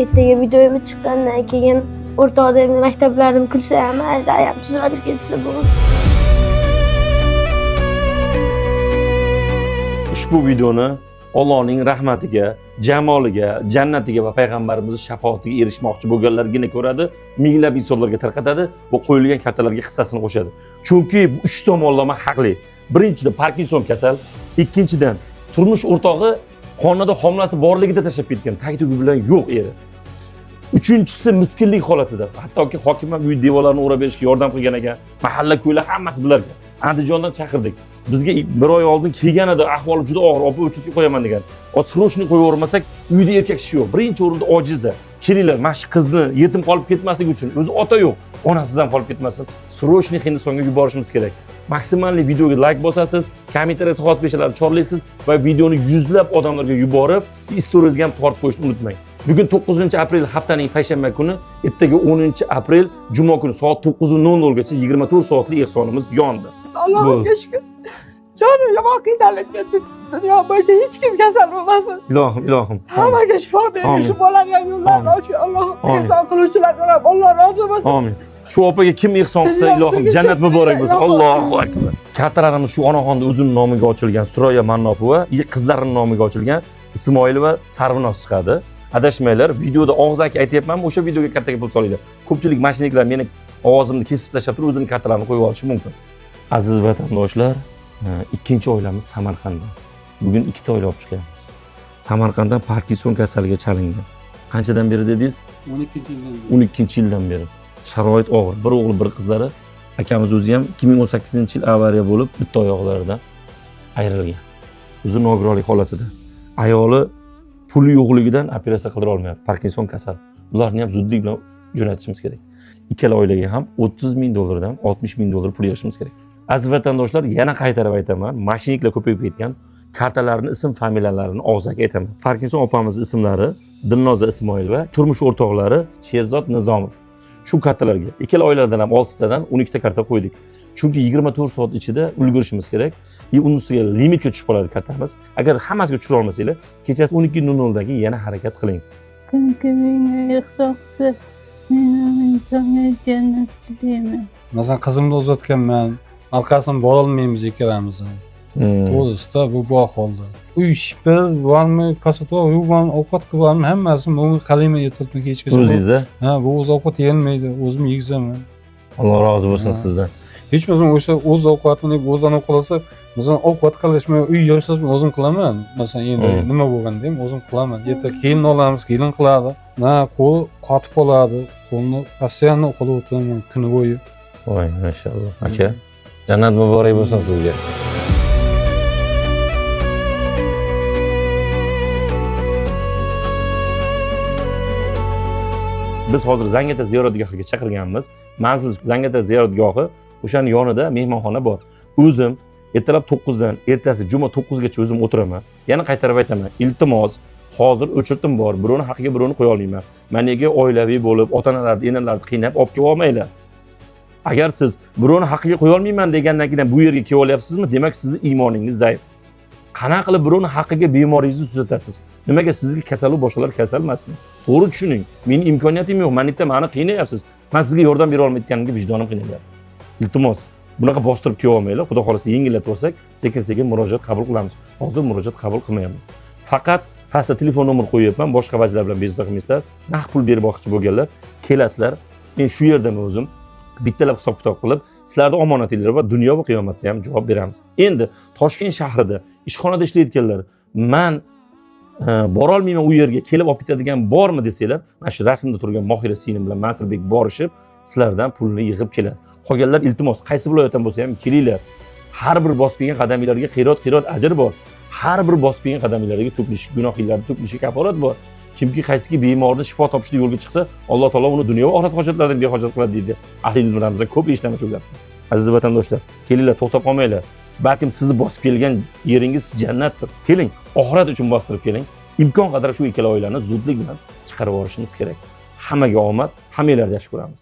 ertaga videomiz chiqqandan keyin o'rtoqlarimni maktablarim kirsa ham ayam tuzalib ketsa bu. Ushbu videoni Allohning rahmatiga, jamoliga, jannatiga va payg'ambarimiz shafoatiga erishmoqchi bo'lganlargina ko'radi, minglab insonlarga tarqatadi va qo'yilgan kartalarga hissasini qo'shadi. Chunki bu uch tomonlama haqli. Birinchidan Parkinson kasal, ikkinchidan turmush o'rtog'i qonida homilasi borligida tashlab ketgan, tag-tugi bilan yo'q eri. Uchinchisi miskinlik holatida. Hattoki hokim ham uy devorlarini o'rab berishga yordam qilgan ekan. Mahalla ko'ylar hammasi bilar ekan. Andijondan chaqirdik. Bizga bir oy oldin kelgan edi, ahvoli juda og'ir, opa o'chirga qo'yaman degan. Srochni qo'yib yubormasak, uyda erkak kishi yo'q. Birinchi o'rinda ojiza. Kelinglar, mana shu qizni yetim qolib ketmasligi uchun, o'zi ota yo'q, onasiz ham qolib ketmasin. Srochni Hindistonga yuborishimiz kerak. Maksimalli videoga like bosasiz, kommentariyga soat beshalarni chorlaysiz va videoni yuzlab odamlarga yuborib, storyingizga ham tortib qo'yishni unutmang. Bugun 9-aprel haftaning payshanba kuni, ertaga 10-aprel juma kuni soat 9:00 gacha 24 soatli ehsonimiz yondi. Allohga shukr. Jonim yomon qiynalib ketdi. Dunyo bo'yicha hech kim kasal bo'lmasin. Ilohim. Hammaga shifo bering, shu bolalarga ham yo'llarni oching. Alloh ehson qiluvchilardan ham Alloh rozi bo'lsin. Amin. Shu opaga kim ehson qilsa, ilohim jannat muborak bo'lsin. Allohu akbar. Kattalarimiz shu onaxonda o'zining nomiga ochilgan Suroya Mannopova, qizlarining nomiga ochilgan Ismoilova Sarvinoz chiqadi. Adashmanglar, videoda og'zaki aytyapman, o'sha videoga kartaga pul solinglar. Ko'pchilik mashinliklar meni ovozimni kesib tashlab turib, o'zining kartalarini qo'yib olishi mumkin. Aziz vatandoshlar, ikkinchi oilamiz Samarqanddan. Bugun ikkita oila olib chiqyapmiz. Samarqanddan Parkinson kasaliga chalingan. Qanchadan beri dedingiz? 12-yildan beri. Sharoit og'ir. Bir o'g'il, bir qizlari. Akamiz o'zi ham 2018-yil avariya bo'lib, bitta oyoqlaridan ayrilgan. O'zi nogironlik holatida. Ayoli puli yo'qligidan operatsiya qildira olmayapti. Parkinson kasali. Ularni ham zudlik bilan jo'natishimiz kerak. Ikkala oilaga ham $30,000 dan $60,000 pul yig'ishimiz kerak. Aziz vatandoshlar, yana qaytarib aytaman, mashinliklar ko'payib ketgan, kartalarni ism familiyalarini og'zaki aytaman. Parkinson opamizning ismlari Dilnoza Ismoilova, turmush o'rtoqlari Sherzod Nizomov. Shu kartalarga ikkala oiladan ham 6 tadan 12 ta karta qo'ydik. Chunki 24 soat ichida ulgurishimiz kerak. Uning ustiga limitga tushib qoladi kartamiz. Agar hammasiga tushira olmasanglar, kechasi 12:00 dan yana harakat qiling. Kimki menga ehson qilsa, men insonga jannat tilayman. Masalan, qizimni uzatganman, orqasini borolmaymiz ikkalamiz ham. To'g'risida bu ahvolda. Uy shipir bormi, kosatva, uydan ovqat qilib hammasi menga qalima yetirib kechgacha. O'zingiz? Ha, bu o'z ovqat yeyolmaydi, o'zim yegizaman. Alloh rozi bo'lsin sizdan. Hech bo'lmasa o'sha o'z ovqatini o'zini qilsa, masalan, ovqat qilishmay uy yig'ishni o'zim qilaman. Masalan, endi nima bo'lganda ham o'zim qilaman. Erta kelin olamiz, kelin qiladi. Qo'li qotib qoladi, qo'lni postoyanno uxlab o'tiraman kuni bo'yi. Voy, mashalloh. Aka, jannat muborak bo'lsin sizga. Biz hozir Zangata ziyoratgohiga chaqirganmiz. Manzil Zangata ziyoratgohi, o'shaning yonida mehmonxona bor. O'zim ertalab 9 dan ertasi juma 9 gacha o'zim o'tiraman. Yana qaytarib aytaman, iltimos, hozir o'chirtim bor, birovni haqiga birovni qo'ya olmayman. Meniga oilaviy bo'lib, ota-onalarni, enalarni qiynab olib kelib olmanglar. Agar siz birovni haqiga qo'ya olmayman degandan keyin bu yerga kelib olyapsizmi, demak sizning iymoningiz zaif. Qanaqa qilib birovni haqiga bemoringizni tuzatasiz? Nimaga sizga kasal u boshqalar kasal emasmi? To'g'ri tushuning. Mening imkoniyatim yo'q, meni mani qiynayapsiz. Men sizga yordam bera olmayotganimga vijdonim qiynayapti. Iltimos, bunaqa bostirib kelib olmanglar. Xudo xolasa yengillatib olsak, sekin-sekin murojaat qabul qilamiz. Hozir murojaat qabul qilmayapman. Faqat pastda telefon nomer qo'yibman, boshqa vajlar bilan bezovta qilmaysizlar. Naqd pul berib boqmoqchi bo'lganlar, kelasizlar. Men shu yerdaman o'zim. Bittalab hisob-kitob qilib, sizlarni omonatinglar va dunyo va qiyomatda ham javob beramiz. Endi Toshkent shahrida ishxonada ishlayotganlar, men bora olmayman u yerga, kelib olib ketadigan bormi desanglar, mana shu rasmda turgan Mohira singlim bilan Mansurbek borishib, sizlardan pulni yig'ib keladi. Qolganlar iltimos, qaysi viloyatdan bo'lsa ham kelinglar. Har bir bosib kelgan qadaminglarga qiyrat ajr bor. Har bir bosib kelgan qadaminglarga to'kilish gunohinglarni to'kilishi kaforat bor. Kimki qaysiki bemorni shifo topishga yo'lga chiqsa, Alloh taolo uni dunyo va oxirat hojatlaridan behojat qiladi deydi. Ahli ilmlarimizda ko'p eshitamiz shu gapni. Aziz vatandoshlar, kelinglar, to'xtab qolmanglar. Balkim sizni bosib kelgan yeringiz jannatdir. Keling, oxirat uchun bostirib keling. Imkon qadar shu ikkala oilani zudlik bilan chiqarib yuborishimiz kerak. Hammaga omad, hammanglarni yaxshi ko'ramiz.